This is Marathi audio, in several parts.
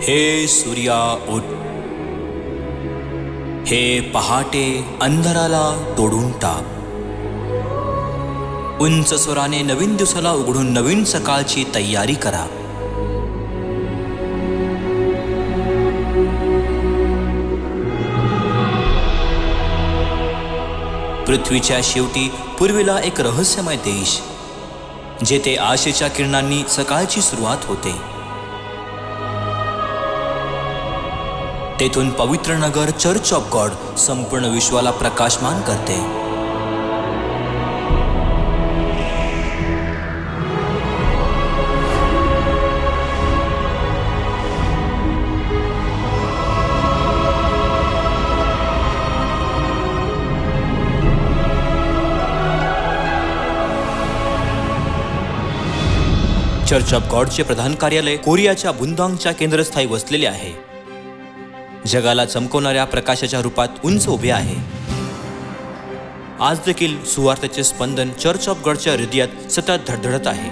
हे सूर्या उठ, हे पहाटे अंधाराला तोडून टाक। उंच स्वराने नवीन दिवसाला उघडून नवीन सकाळची तयारी करा। पृथ्वीच्या शेवटी पूर्वेला एक रहस्यमय देश, जेथे आशेच्या किरणांनी सकाळची सुरुवात होते। तेथून पवित्र नगर चर्च ऑफ गॉड संपूर्ण विश्वाला प्रकाशमान करते। चर्च ऑफ गॉडचे प्रधान कार्यालय कोरियाच्या बुंदांगच्या केंद्रस्थानी वसलेले आहे। जगाला चमकवणाऱ्या प्रकाशाच्या रूपात उंच उभे आहे। आज देखील सुवार्तेचे स्पंदन चर्च ऑफ गॉडच्या हृदयात सतत धडधडत आहे।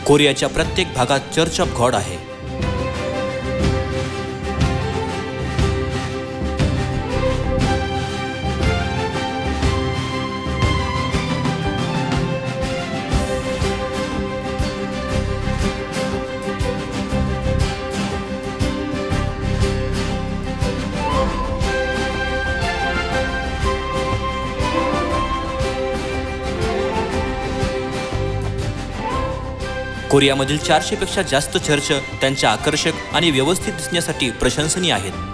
कोरियाच्या प्रत्येक भागात चर्च ऑफ गॉड आहे। कोरियामधील 400 पेक्षा जास्त चर्च त्यांच्या आकर्षक आणि व्यवस्थित दिसण्यासाठी प्रशंसनीय आहेत।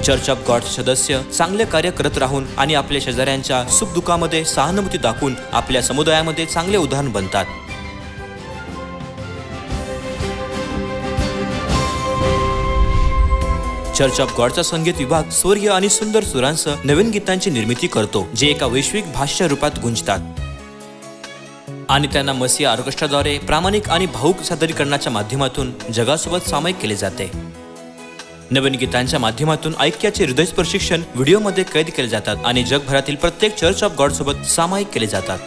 चर्च ऑफ गॉडचे सदस्य चांगले कार्य करत राहून आणि आपल्या शेजाऱ्यांच्या सुखदुःखामध्ये सहानुभूती दाखवून आपल्या समुदायामध्ये चांगले उदाहरण बनतात। चर्च ऑफ गॉडचा संगीत विभाग स्वर्गीय आणि सुंदर सुरांसह नवीन गीतांची निर्मिती करतो, जे एका वैश्विक भाषा रूपात गुंजतात आणि त्यांना मसीह ऑर्केस्ट्राद्वारे प्रामाणिक आणि भावुक सादरीकरणाच्या माध्यमातून जगासोबत सामायिक केले जाते। नवीन गीतांच्या माध्यमातून ऐक्याचे हृदयस्पर्शी क्षण व्हिडिओमध्ये कैद केले जातात आणि जगभरातील प्रत्येक चर्च ऑफ गॉड सोबत सामायिक केले जातात।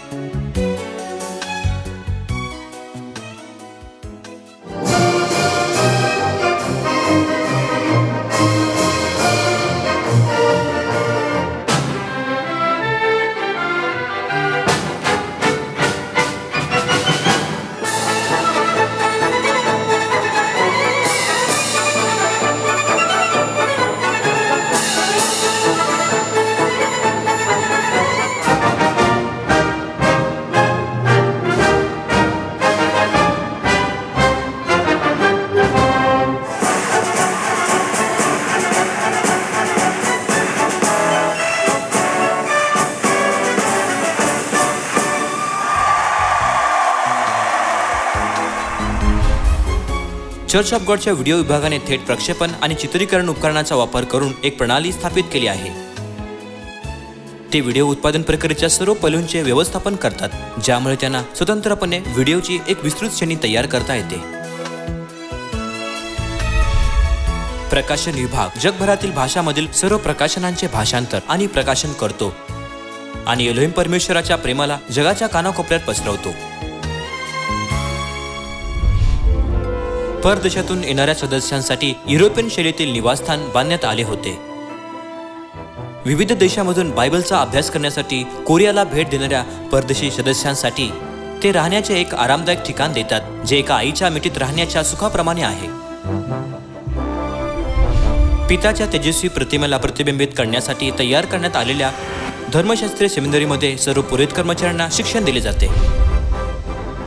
चर्च ऑफ गॉडच्या व्हिडिओ विभागाने थेट प्रक्षेपण आणि चित्रीकरण उपकरणाचा वापर करून एक प्रणाली स्थापित केली आहे। ते व्हिडिओ उत्पादन प्रक्रियेच्या सर्व पैलूंचे व्यवस्थापन करतात, ज्यामुळे त्यांना स्वतंत्रपणे व्हिडिओची एक विस्तृत श्रेणी तयार करता येते। प्रकाशन विभाग जगभरातील भाषांमधील सर्व प्रकाशनांचे भाषांतर आणि प्रकाशन करतो आणि एलोहिम परमेश्वराच्या प्रेमाला जगाच्या कानाकोपऱ्यात पसरवतो। परदेशातून येणाऱ्या सदस्यांसाठी युरोपियन शैलीतील निवासस्थान बांधण्यात आले होते। विविध देशांमधून बायबलचा अभ्यास करण्यासाठी कोरियाला भेट देणाऱ्या परदेशी सदस्यांसाठी ते राहण्याचे एक आरामदायक ठिकाण देतात, जे एका आईच्या मिठीत राहण्याच्या सुखाप्रमाणे आहे। पिताच्या तेजस्वी प्रतिमेला प्रतिबिंबित करण्यासाठी तयार करण्यात आलेल्या धर्मशास्त्रीय सेमिनरीमध्ये सर्व पुरोहित कर्मचाऱ्यांना शिक्षण दिले जाते.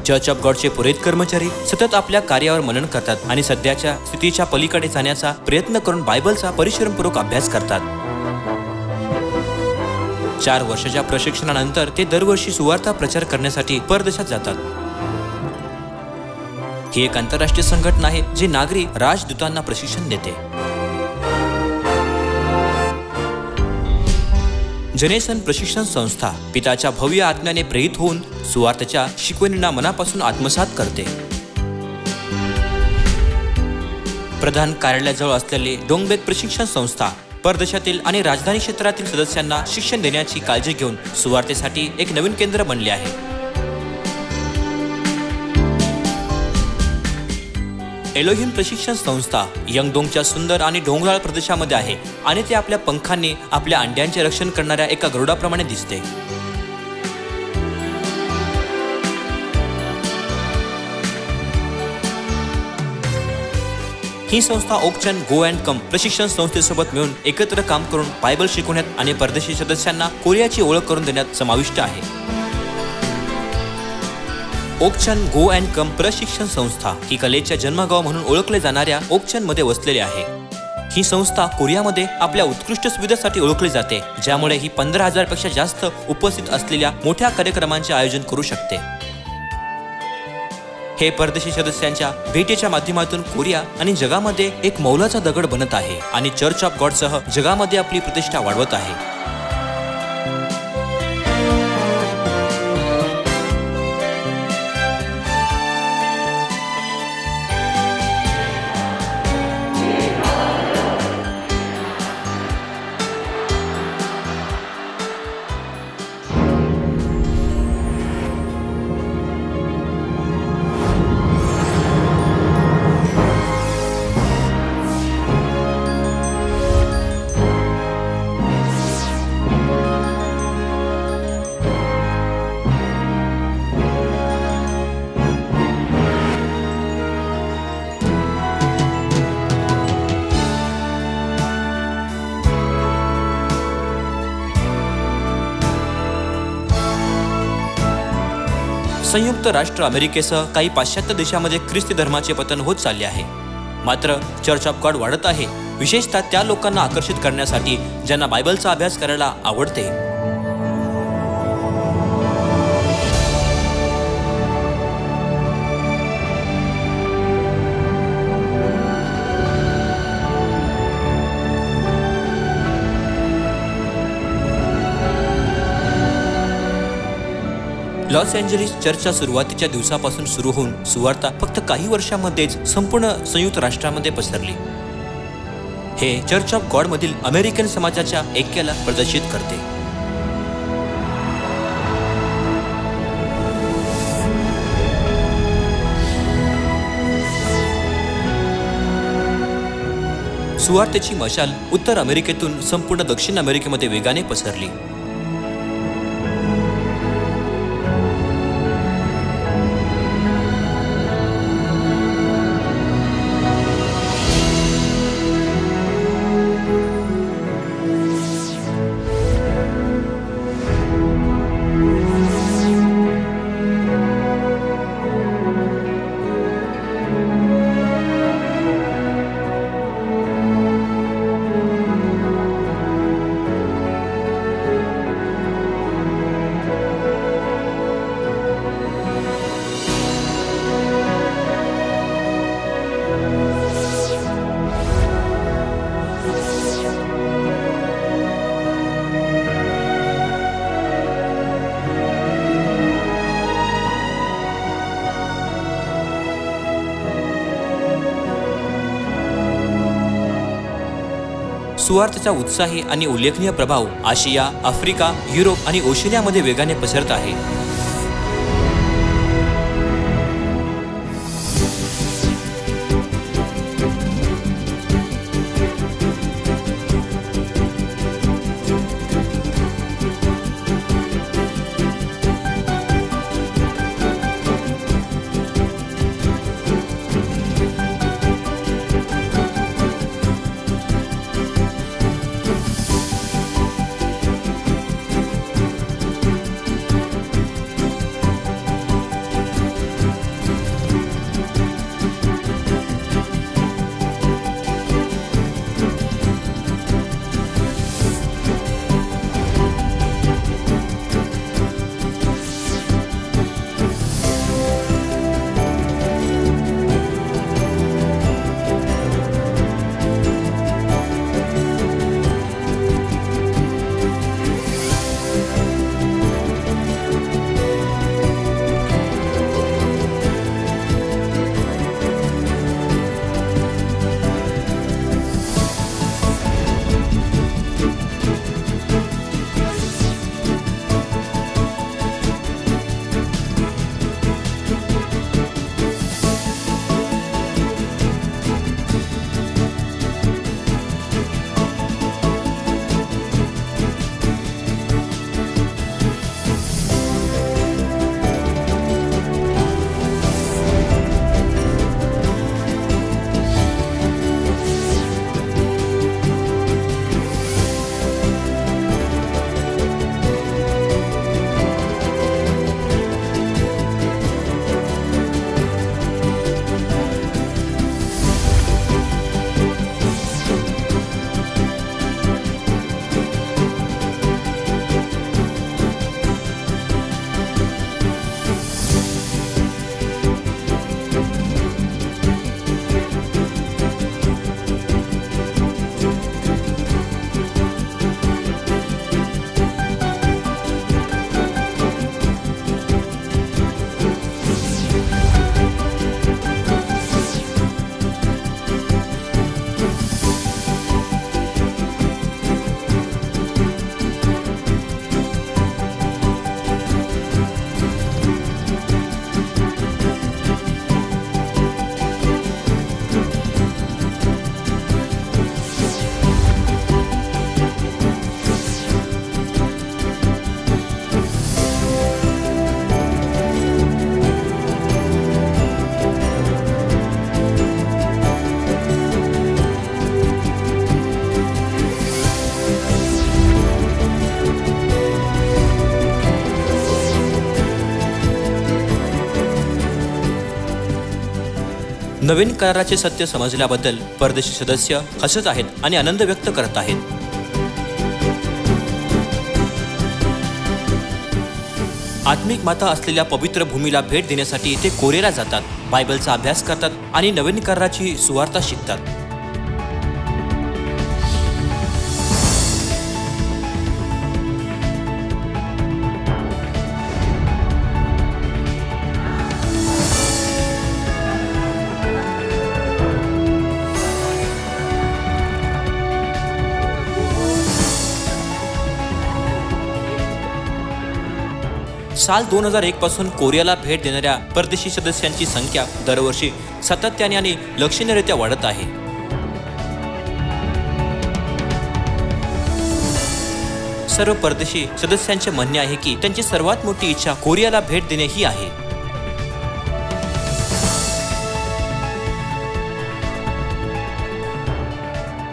चर्च ऑफ गॉडचे पुरोहित कर्मचारी सतत आपल्या कार्यावर मनन करतात आणि सध्याच्या स्थितीच्या पलीकडे जाण्याचा प्रयत्न करून बायबलचा परिश्रमपूर्वक अभ्यास करतात. 4 वर्षाच्या प्रशिक्षणानंतर ते दरवर्षी सुवार्ता प्रचार करण्यासाठी परदेशात जातात. ही एक आंतरराष्ट्रीय संघटना आहे जी नागरी राजदूतांना प्रशिक्षण देते. जनेसन प्रशिक्षण संस्था पिताच्या भव्य आज्ञाने प्रेरित होऊन सुवार्थेच्या शिकवणींना मनापासून आत्मसात करते. प्रधान कार्यालयाजवळ असलेली डोंगबेक प्रशिक्षण संस्था परदेशातील आणि राजधानी क्षेत्रातील सदस्यांना शिक्षण देण्याची काळजी घेऊन सुवार्थेसाठी एक नवीन केंद्र बनले आहे. एलोहिम प्रशिक्षण संस्था यंगडोंगच्या सुंदर आणि डोंगराळ प्रदेशामध्ये आहे आणि ते आपल्या पंखांनी आपल्या अंड्यांचे रक्षण करणाऱ्या एका गरुडाप्रमाणे दिसते. ही संस्था ओकचन गो अँड कम प्रशिक्षण संस्थेसोबत मिळून एकत्र काम करून बायबल शिकवण्यात आणि परदेशी सदस्यांना कोरियाची ओळख करून देण्यात समाविष्ट आहे. ओकचन गो अँड कम प्रशिक्षण संस्था ही कलेच्या जन्मगाव म्हणून ओळखले जाणाऱ्या ओकचन मध्ये वसलेली आहे. ही संस्था कोरियामध्ये आपल्या उत्कृष्ट सुविधांसाठी ओळखली जाते, ज्यामुळे ही 15,000 पेक्षा जास्त उपस्थित असलेल्या मोठ्या कार्यक्रमांचे आयोजन करू शकते. हे परदेशी सदस्यांच्या भेटीच्या माध्यमातून कोरिया आणि जगामध्ये एक मौलाचा दगड बनत आहे आणि चर्च ऑफ गॉडसह जगामध्ये आपली प्रतिष्ठा वाढवत आहे. संयुक्त राष्ट्र अमेरिकेसह काही पाश्चात्य देशांमध्ये ख्रिस्ती धर्माचे पतन होत चालले आहे. मात्र चर्च ऑफ गॉड वाढत आहे, विशेषतः त्या लोकांना आकर्षित करण्यासाठी ज्यांना बायबलचा अभ्यास करायला आवडते. लॉस एंजेलिस चर्चच्या सुरुवातीच्या दिवसापासून सुरू होऊन सुवार्ता फक्त काही वर्षांमध्येच संपूर्ण संयुक्त राष्ट्रामध्ये पसरली. हे चर्च ऑफ गॉड मधील अमेरिकन समाजाच्या ऐक्याला प्रदर्शित करते. सुवार्तेची मशाल उत्तर अमेरिकेतून संपूर्ण दक्षिण अमेरिकेमध्ये वेगाने पसरली. सुवार्थेचा उत्साही आणि उल्लेखनीय प्रभाव आशिया, आफ्रिका, युरोप आणि ओशिनियामध्ये वेगाने पसरत आहे. नवीन कराराचे सत्य समजल्याबद्दल परदेशी सदस्य हसत आहेत आणि आनंद व्यक्त करत आहेत. आत्मिक माता असलेल्या पवित्र भूमीला भेट देण्यासाठी ते कोरियाला जातात, बायबलचा अभ्यास करतात आणि नवीन कराराची सुवार्ता शिकतात. साल 2001 पासून कोरियाला भेट देणाऱ्या परदेशी सदस्यांची संख्या दरवर्षी सातत्याने आणि लक्षणीयरित्या वाढत आहे. सर्व परदेशी सदस्यांचे म्हणणे आहे की त्यांची सर्वात मोठी इच्छा कोरियाला भेट देणे ही आहे.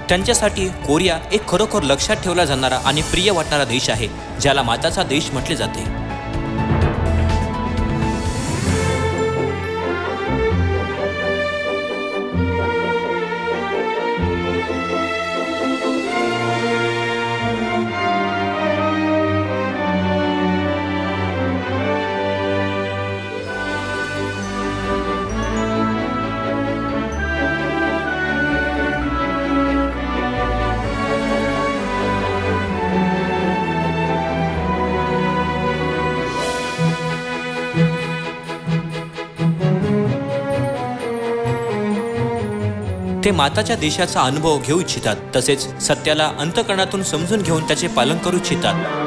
त्यांच्यासाठी कोरिया एक खरोखर लक्षात ठेवला जाणारा आणि प्रिय वाटणारा देश आहे, ज्याला माताचा देश म्हटले जाते. ते माताच्या देशाचा अनुभव घेऊ इच्छितात, तसेच सत्याला अंतःकरणातून समजून घेऊन त्याचे पालन करू इच्छितात.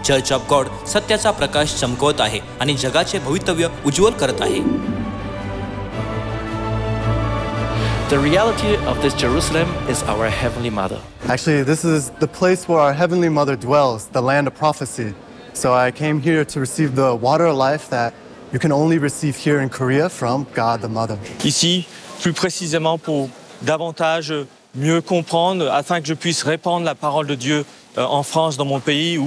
चर्च ऑफ गॉड सत्याचा प्रकाश चमकवत आहे आणि जगाचे भवितव्य उज्ज्वल करत आहे. The reality of this Jerusalem is our Heavenly Mother. Actually, this is the place where our Heavenly Mother dwells, the land of prophecy. So I came here to receive the water of life that you can only receive here in Korea from God the Mother. Ici, plus précisément pour davantage mieux comprendre, afin que je puisse répandre la parole de Dieu en France, dans mon pays,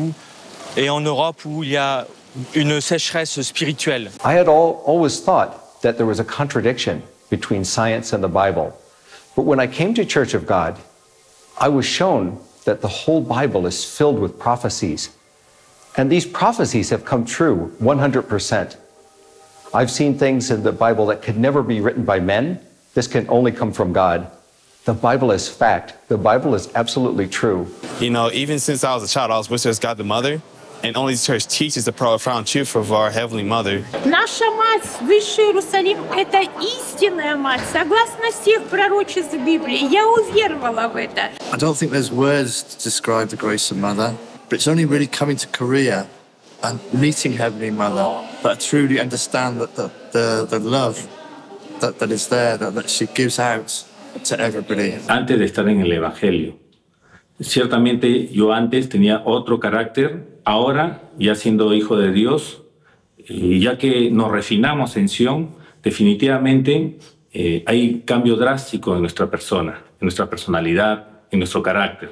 et en Europe où il y a une sécheresse spirituelle. I had always thought that there was a contradiction between science and the Bible. But when I came to Church of God, I was shown that the whole Bible is filled with prophecies. And these prophecies have come true 100%. I've seen things in the Bible that could never be written by men. This can only come from God. The Bible is fact. The Bible is absolutely true. You know, even since I was a child, I was with God the Mother. And only the church teaches the profound truth of our Heavenly Mother. Наша мать, Высший Иерусалим, это истинная мать, согласно всех пророчеств Библии. Я уверовала в это. I don't think there's words to describe the grace of Mother, but it's only really coming to Korea and meeting Heavenly Mother that I truly understand that the love that is there, that she gives out to everybody. Antes de estar en el Evangelio, ciertamente yo antes tenía otro carácter. Ahora, ya siendo hijo de Dios, ya que nos refinamos en Sion, definitivamente hay cambio drástico en nuestra persona, en nuestra personalidad, en nuestro carácter.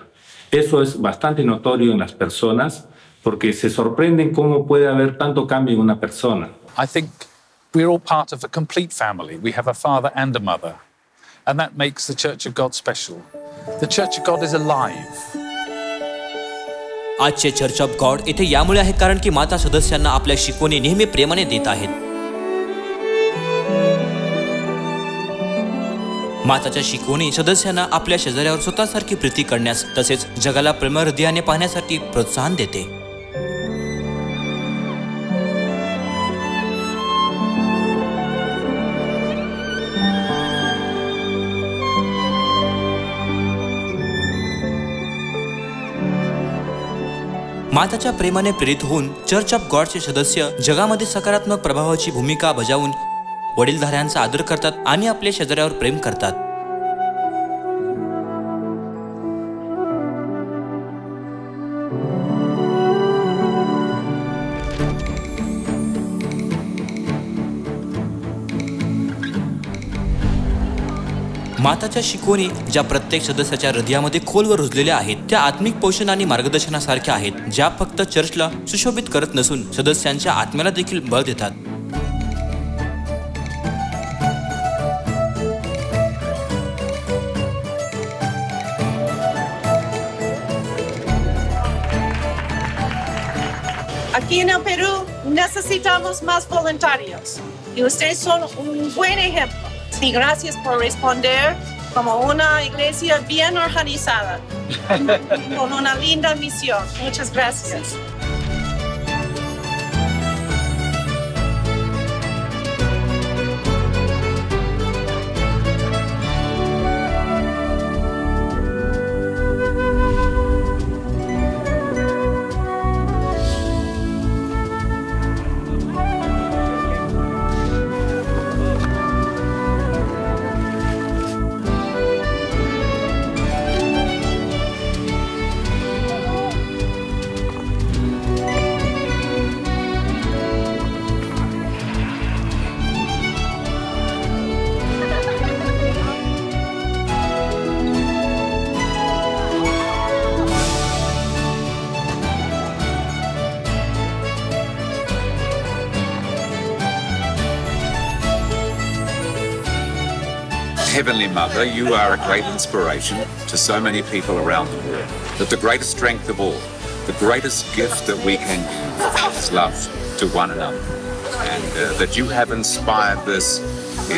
Eso es bastante notorio en las personas porque se sorprenden cómo puede haber tanto cambio en una persona. I think we're all part of a complete family. We have a father and a mother, and that makes the Church of God special. The Church of God is alive. आजचे चर्च ऑफ गॉड येथे यामुळे आहे कारण की माता सदस्यांना आपल्या शिकवणी नेहमी प्रेमाने देत आहेत. माताच्या शिकवणी सदस्यांना आपल्या शेजाऱ्यावर स्वतःसारखी प्रीती करण्यास तसेच जगाला प्रेम हृदयाने पाहण्यासाठी प्रोत्साहन देते. माताच्या प्रेमाने प्रेरित होऊन चर्च ऑफ गॉडचे सदस्य जगामध्ये सकारात्मक प्रभावाची भूमिका बजावून वडीलधाऱ्यांचा आदर करतात आणि आपल्या शेजाऱ्यावर प्रेम करतात. माताच्या शिकवणी ज्या प्रत्येक सदस्याच्या हृदयामध्ये खोलवर रुजलेल्या आहेत, त्या आत्मिक पोषण आणि मार्गदर्शनासारख्या आहेत, ज्या फक्त चर्चला सुशोभित करत नसून सदस्यांच्या आत्म्याला देखील बळ देतात. Aquí en el Perú necesitamos más voluntarios y ustedes son un buen ejemplo. Y gracias por responder como una iglesia bien organizada, con una linda misión. Muchas gracias. Heavenly Mother, you are a great inspiration to so many people around the world. That the greatest strength of all, the greatest gift that we can give is love to one another. And that you have inspired this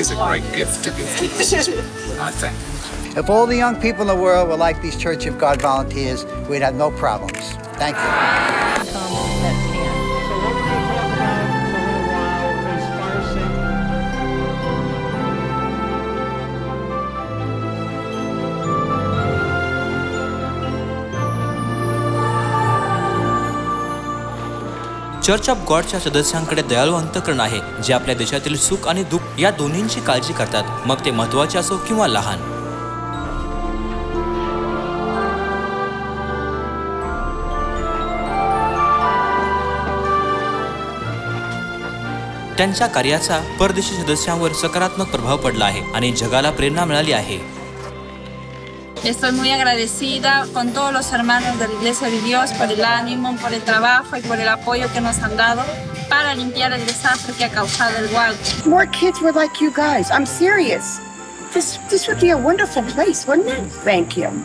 is a great gift to give to us as well. I thank you. If all the young people in the world were like these Church of God volunteers, we'd have no problems. Thank you. Church of गॉडच्या सदस्यांकडे दयाळू अंतःकरण आहे, जे आपल्या देशातील सुख आणि दुःख या दोन्हींची काळजी करतात, मग ते महत्त्वाचे असो किंवा लहान. त्यांच्या कार्याचा परदेशी सदस्यांवर सकारात्मक प्रभाव पडला आहे आणि जगाला प्रेरणा मिळाली आहे. Estoy muy agradecida con todos los hermanos de la Iglesia de Dios por el ánimo, por el trabajo y por el apoyo que nos han dado para limpiar el desastre que ha causado el Hualco. More kids were like you guys. I'm serious. This would be a wonderful place, wouldn't it? Thank you.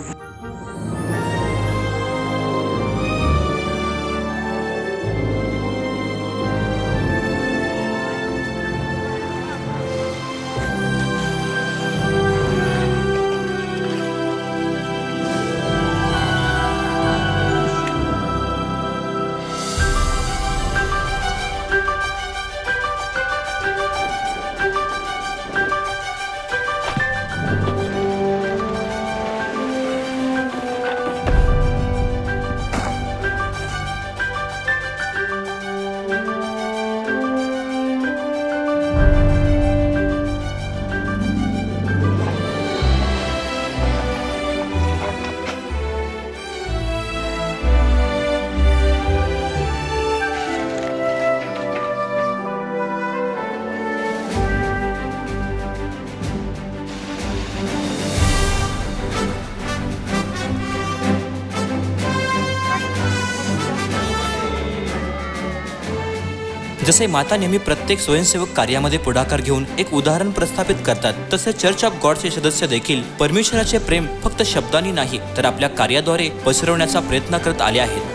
जसे माता नेहमी प्रत्येक स्वयंसेवक कार्यामध्ये पुढाकार घेऊन एक उदाहरण प्रस्थापित करतात, तसे चर्च ऑफ गॉडचे सदस्य देखील परमेश्वराचे प्रेम फक्त शब्दांनी नाही तर आपल्या कार्याद्वारे पसरवण्याचा प्रयत्न करत आले आहेत.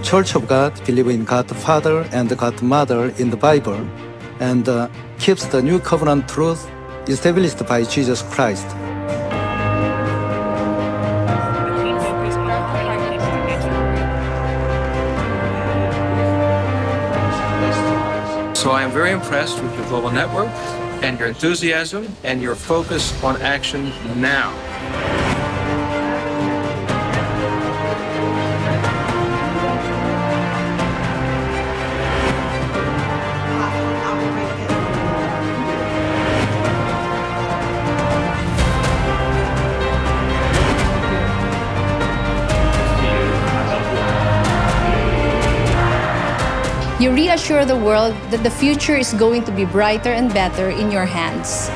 Church of God believes in God the Father and God the Mother in the Bible and keeps the new covenant truth established by Jesus Christ. So I am very impressed with your global network and your enthusiasm and your focus on action now. You reassure the world that the future is going to be brighter and better in your hands.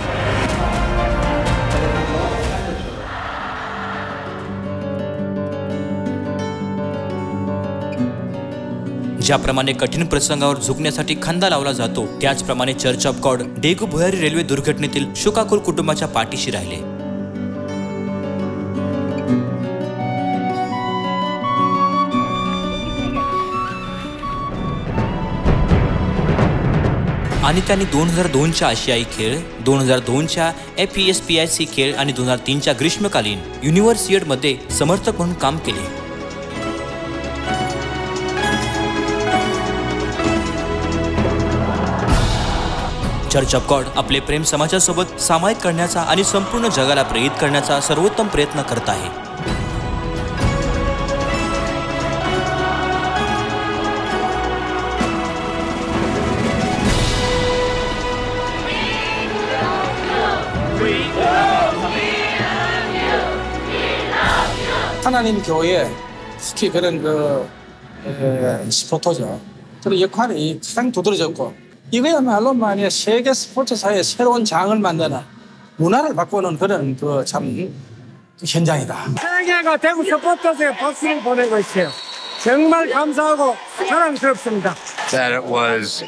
ज्याप्रमाणे कठीण प्रसंगावर झुकण्यासाठी खांदा लावला जातो, त्याचप्रमाणे चर्च ऑफ गॉड डेगू भुयारी रेल्वे दुर्घटनेतील शोकाकुल कुटुंबाच्या पाठीशी राहिले. आणि त्यांनी 2002च्या आशियाई खेळ, 2002च्या FESPIC खेळ आणि 2003च्या ग्रीष्मकालीन युनिव्हर्सिएडमध्ये समर्थक म्हणून काम केले. चर्च ऑफ गॉड आपले प्रेम समाजासोबत सामायिक करण्याचा आणि संपूर्ण जगाला प्रेरित करण्याचा सर्वोत्तम प्रयत्न करत आहे. 하나님 교회, 특히 그런 스포터죠. 그런 역할이 가장 두드러졌고, 이거야말로 만약 세계 스포츠사의 새로운 장을 만드는 문화를 바꾸는 그런 참 현장이다. 사랑해가 대구 서포터즈에 박수를 보내고 있어요. 정말 감사하고 자랑스럽습니다. That it was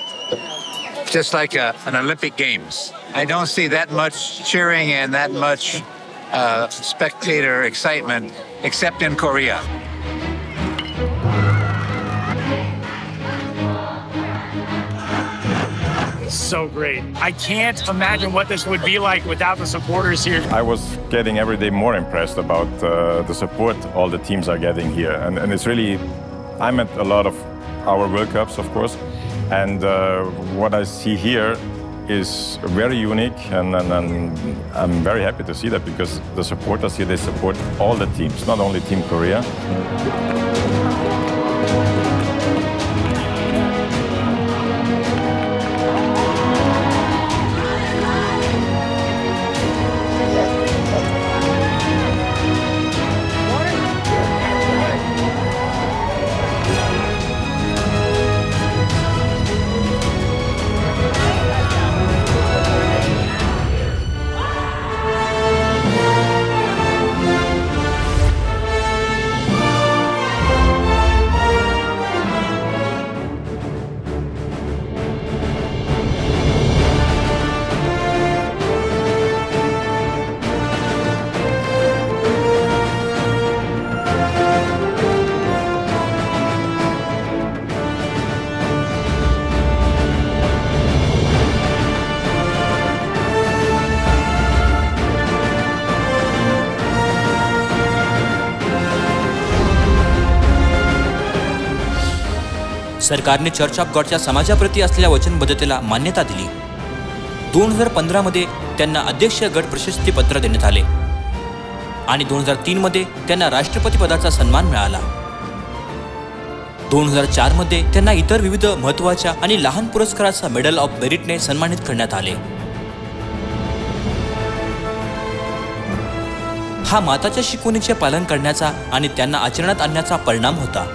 just like an Olympic Games. I don't see that much cheering and that much spectator excitement except in Korea. So great. I can't imagine what this would be like without the supporters here. I was getting every day more impressed about the support all the teams are getting here. And it's really, I'm at a lot of our World Cups, of course. And what I see here is very unique. And I'm very happy to see that because the supporters here, they support all the teams, not only Team Korea. सरकारने चर्च ऑफ गॉडच्या समाजाप्रती असलेल्या वचनबद्धतेला मान्यता दिली. 2015 मध्ये त्यांना अध्यक्ष गट प्रशस्ती पत्र देण्यात आले आणि 2003 मध्ये त्यांना राष्ट्रपती पदाचा सन्मान मिळाला. 2004 मध्ये त्यांना इतर विविध महत्त्वाच्या आणि लहान पुरस्काराचा मेडल ऑफ मेरिटने सन्मानित करण्यात आले. हा माताच्या शिकवणीचे पालन करण्याचा आणि त्यांना आचरणात आणण्याचा परिणाम होता.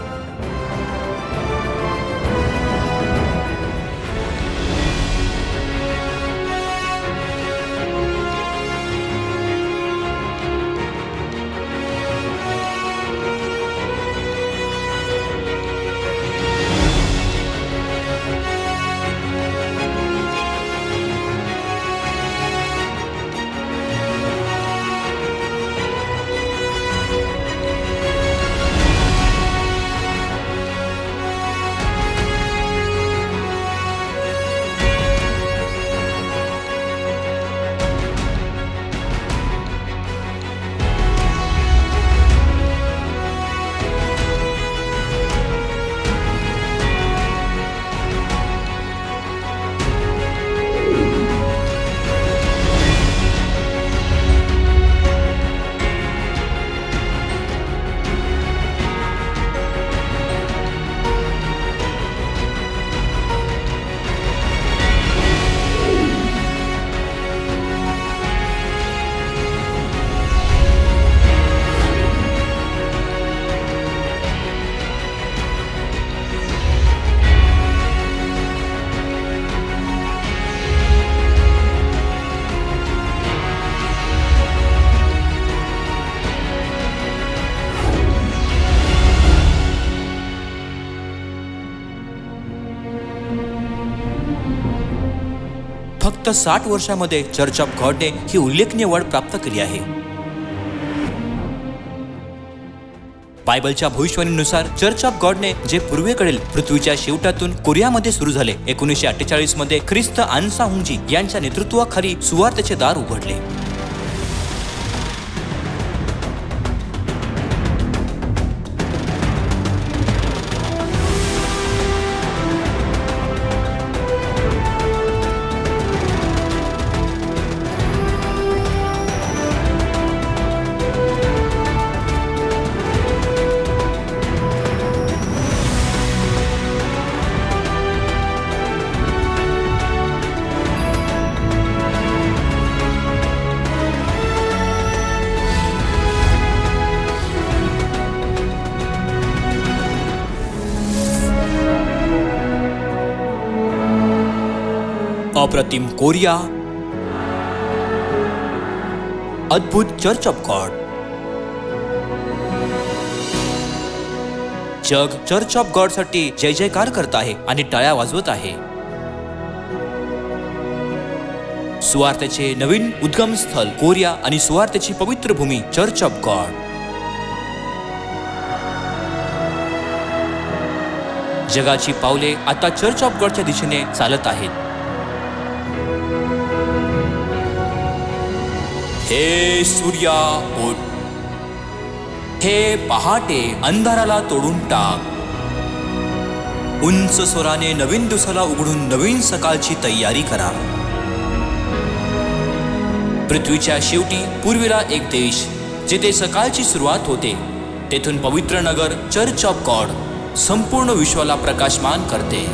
फक्त 60 वर्षामध्ये चर्च ऑफ गॉडने ही उल्लेखनीय वाढ प्राप्त केली आहे. बायबलच्या भविष्यवाणीनुसार चर्च ऑफ गॉडने जे पूर्वेकडील पृथ्वीच्या शेवटातून कोरियामध्ये सुरू झाले, 1948 मध्ये ख्रिस्त आन्सा हुंजी यांच्या नेतृत्वाखाली सुवार्तेचे दार उघडले. अप्रतिम कोरिया, अद्भुत चर्च ऑफ गॉड. जग चर्च ऑफ गॉड साठी जय जयकार करत आहे आणि टाळ्या वाजवत आहे. सुवार्तेचे नवीन उद्गम स्थल कोरिया आणि सुवार्तेची पवित्र भूमी चर्च ऑफ गॉड. जगाची पावले आता चर्च ऑफ गॉडच्या दिशेने चालत आहेत. हे सूर्या उठ, हे पहाटे अंधाराला तोडून टाक. उंच स्वराने नवीन दिवसाला उघडून नवीन सकाळची तयारी करा. पृथ्वीच्या शेवटी पूर्वेला एक देश जेथे सकाळची सुरुवात होते, तेथून पवित्र नगर चर्च ऑफ गॉड संपूर्ण विश्वाला प्रकाशमान करते.